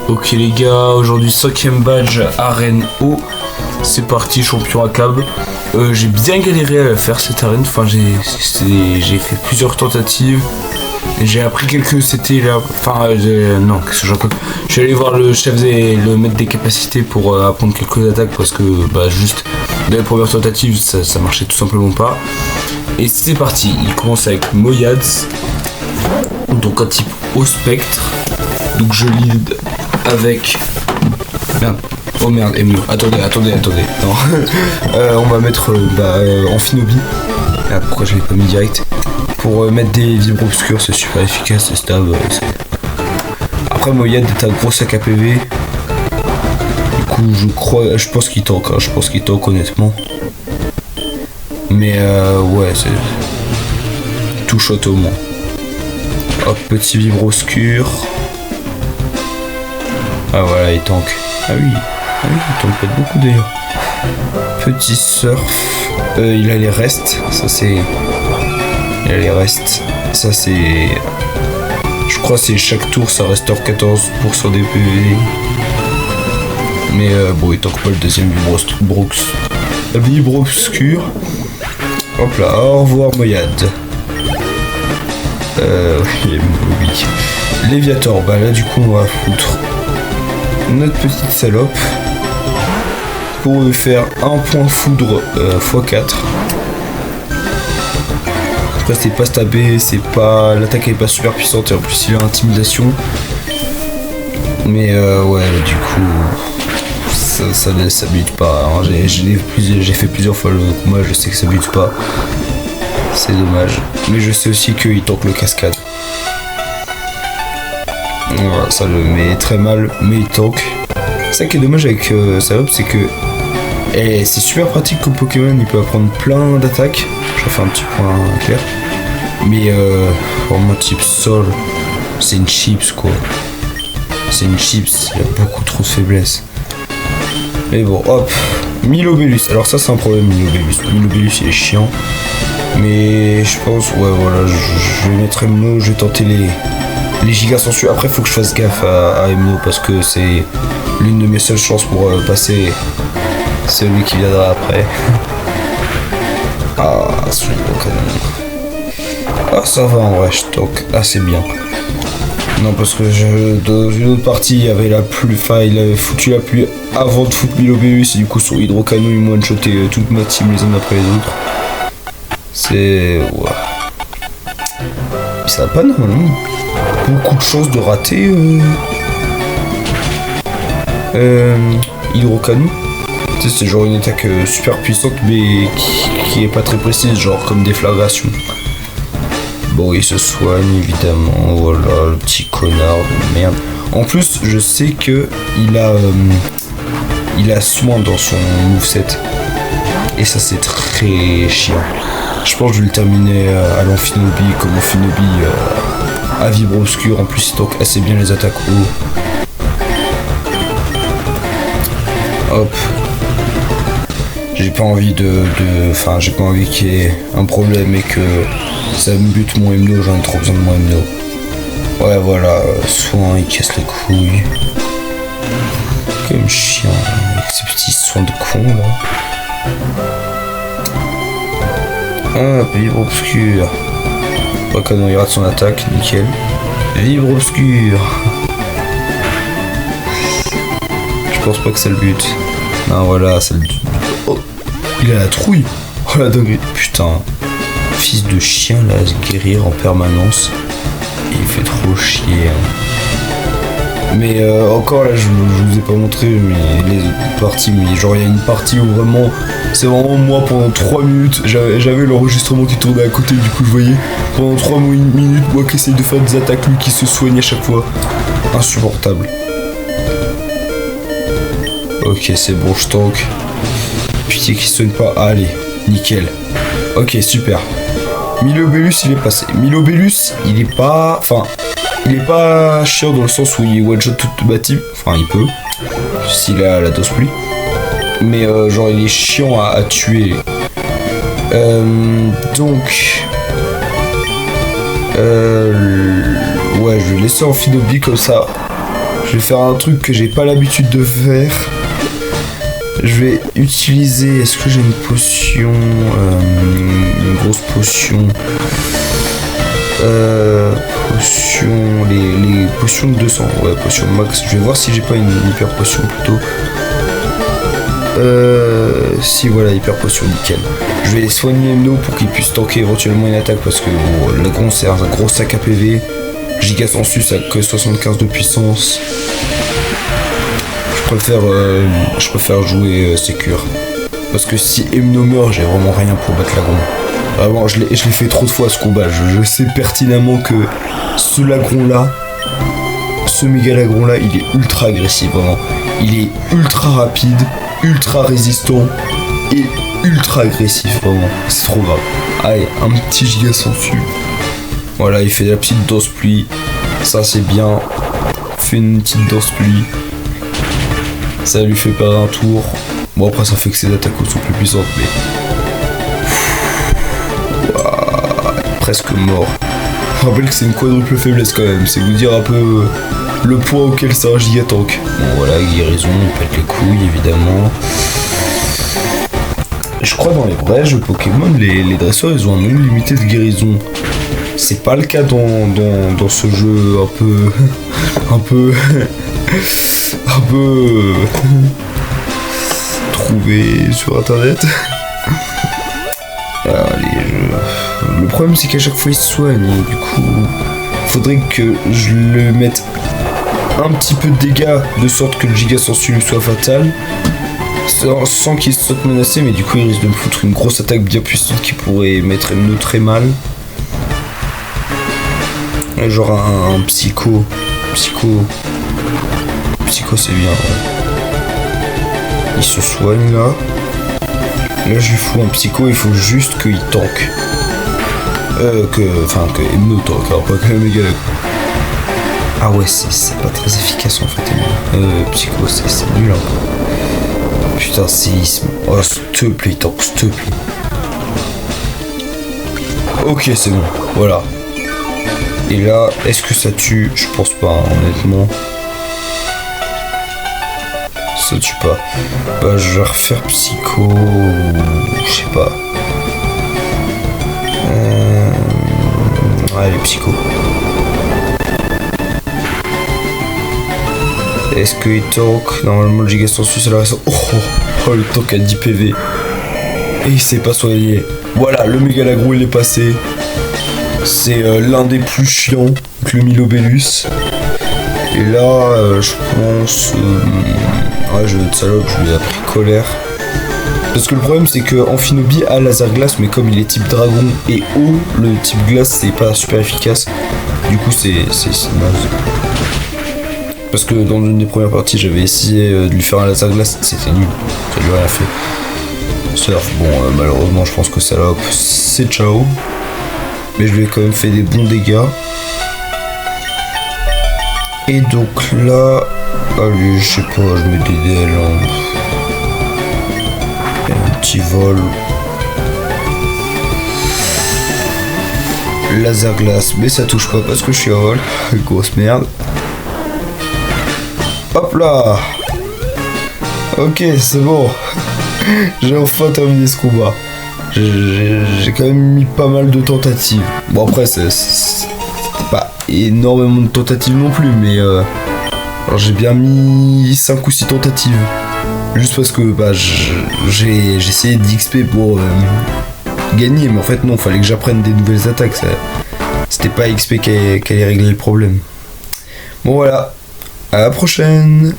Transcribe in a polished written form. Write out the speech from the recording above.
Ok les gars, aujourd'hui 5ème badge arène haut. C'est parti, champion à cab. J'ai bien galéré à faire cette arène, enfin j'ai fait plusieurs tentatives. J'ai appris quelques CT là, non, qu'est-ce que j'en raconte. Je suis allé voir le chef et le maître des capacités pour apprendre quelques attaques parce que juste dans les premières tentatives ça marchait tout simplement pas. Et c'est parti, il commence avec Moyads, donc un type au spectre. Donc je lead avec... Merde. Oh merde, Emno. Attendez. Non. On va mettre Amphinobi. Ah, pourquoi je l'ai pas mis direct. Pour mettre des vibres obscurs, c'est super efficace, c'est stable. Après Moyad est un gros sac à PV. Du coup je pense qu'il tank, honnêtement. Mais ouais, c'est... Tout shot au moins. Hop, petit vibre obscur. Ah voilà, il tank. Ah oui, il tank pas beaucoup d'ailleurs. Petit surf. Il a les restes. Ça c'est... Je crois que c'est chaque tour ça restaure 14% des PV. Mais bon, il tank pas le deuxième vibre obscur. Hop là, au revoir Moyad. Oui. Léviator, bah là du coup on va foutre notre petite salope pour lui faire un point foudre x4. Après c'est pas stabé, l'attaque est pas super puissante et en plus il a intimidation. Mais ouais, du coup ça bute pas, hein. J'ai fait plusieurs fois le combat, je sais que ça bute pas. C'est dommage. Mais je sais aussi qu'il tank le cascade. Voilà, ça le met très mal, mais il tank. Ça qui est dommage avec Salope, c'est que c'est super pratique comme Pokémon, il peut apprendre plein d'attaques. Je fais un petit point clair. Mais vraiment type Sol, c'est une chips quoi. C'est une chips, il y a beaucoup trop de faiblesse. Mais bon, hop, Milobellus. Alors ça c'est un problème, Milobellus il est chiant. Mais je pense, ouais voilà, je vais mettre Emno, je vais tenter les gigas sensuels. Après faut que je fasse gaffe à Emno parce que c'est l'une de mes seules chances pour passer celui qui viendra après. Ah, celui de canon. Ah ça va en vrai, je tank assez bien. Non parce que dans une autre partie il y avait la pluie, il avait foutu la pluie avant de foutre Milobellus et du coup son hydrocanon il m'a one-shoté toute ma team les uns après les autres. C'est... Ouais. Ça va pas normalement. Beaucoup de chances de rater Hydrocanon. Tu sais, c'est genre une attaque super puissante mais qui est pas très précise, genre comme déflagration. Bon, il se soigne évidemment, voilà, le petit connard de merde. En plus, je sais que il a soin dans son moveset. Et ça c'est très chiant. Je pense que je vais le terminer à l'Amphinobi comme Amphinobi à vibre obscur. En plus il tank assez bien les attaques haut. Hop. J'ai pas envie j'ai pas envie qu'il y ait un problème et que ça me bute mon Emno, j'en ai trop besoin de mon Emno. Ouais voilà, soin, il casse les couilles. Comme chien, avec ces petits soins de con là. Ah, vibre obscur. Pas canon, il rate son attaque, nickel. Vibre obscur. Je pense pas que ça le bute. Non, voilà, ça le bute. Oh, il a la trouille. Oh la dinguerie. Putain. Fils de chien là, à se guérir en permanence. Il fait trop chier. Hein. Mais encore là, je vous ai pas montré mais les autres parties. Mais genre, il y a une partie où vraiment. C'est vraiment moi pendant 3 minutes, j'avais l'enregistrement qui tournait à côté, du coup je voyais pendant 3 minutes moi qui essaye de faire des attaques, lui qui se soigne à chaque fois. Insupportable. Ok c'est bon, je tank. Pitié qu'il se soigne pas, allez, nickel. Ok super. Milobellus il est passé. Milobellus il est pas... Enfin, il est pas chiant dans le sens où il one shot toute ma team. Enfin il peut, s'il a la dose pluie. Mais genre il est chiant à tuer. Donc ouais, je vais laisser Amphinobi comme ça. Je vais faire un truc que j'ai pas l'habitude de faire. Je vais utiliser... Est-ce que j'ai une potion, une grosse potion, les potions de 200. Ouais, potion max. Je vais voir si j'ai pas une hyper potion plutôt. Si, voilà, hyper potion, nickel. Je vais soigner Emno pour qu'il puisse tanker éventuellement une attaque parce que bon, le gros c'est un gros sac à PV. Giga Sensus a que 75 de puissance. Je préfère jouer Sécure. Parce que si Emno meurt, j'ai vraiment rien pour battre Lagron. Vraiment, je l'ai fait trop de fois ce combat. Je sais pertinemment que ce Lagron là, ce méga Lagron là, il est ultra agressif, vraiment. Il est ultra rapide, ultra résistant et ultra agressif, vraiment. C'est trop grave. Allez, un petit Giga Sensu. Voilà, il fait la petite danse pluie. Ça c'est bien. Il fait une petite danse pluie. Ça lui fait perdre un tour. Bon, après ça fait que ses attaques sont plus puissantes, mais... Ouah, il est presque mort. Je rappelle que c'est une quadruple faiblesse quand même. C'est vous dire un peu le poids auquel c'est un giga tank. Bon voilà, guérison, il pète les couilles évidemment. Je crois dans les vrais jeux Pokémon, les dresseurs ils ont un nombre limité de guérison. C'est pas le cas dans ce jeu un peu trouvé sur internet. Le problème c'est qu'à chaque fois il se soigne et du coup faudrait que je le mette un petit peu de dégâts de sorte que le Giga Sensu lui soit fatal sans qu'il se sente menacé, mais du coup il risque de me foutre une grosse attaque bien puissante qui pourrait mettre Emno très mal. Genre un psycho c'est bien, ouais. Il se soigne là. Là je lui fous un psycho, il faut juste qu'il tank. Que Emno tank, alors pas que le méga. Ah ouais, c'est pas très efficace en fait Emno. Psycho c'est nul hein. Putain, séisme. Oh s'il te plaît, tank, s'il te plaît. Ok, c'est bon, voilà. Et là, est-ce que ça tue? Je pense pas, hein, honnêtement. Ça tue pas. Bah, je vais refaire Psycho. Je sais pas. Allez, Psycho. Est-ce qu'il tank? Normalement, le Giga Sensu, c'est la raison. Oh, le tank à 10 PV. Et il s'est pas soigné. Voilà, le méga Lagron, il est passé. C'est l'un des plus chiants avec le Milobellus. Et là, je pense... ouais, je vais être salope, je lui ai appris colère. Parce que le problème, c'est que Amphinobie a laser glace, mais comme il est type dragon et eau, le type glace, c'est pas super efficace. Du coup, c'est naze. Parce que dans une des premières parties, j'avais essayé de lui faire un laser glace, c'était nul. Ça lui a rien fait. Surf, bon, malheureusement, je pense que salope, c'est ciao. Mais je lui ai quand même fait des bons dégâts. Et donc là... Allez, je sais pas, je mets des DL. Hein. Et un petit vol. Laser glace, mais ça touche pas parce que je suis à vol. Grosse merde. Hop là. Ok, c'est bon. J'ai enfin terminé ce combat. J'ai quand même mis pas mal de tentatives. Bon après c'est pas énormément de tentatives non plus, mais j'ai bien mis 5 ou 6 tentatives. Juste parce que bah, j'ai essayé d'XP pour gagner, mais en fait non, fallait que j'apprenne des nouvelles attaques. C'était pas XP qui allait régler le problème. Bon voilà, à la prochaine.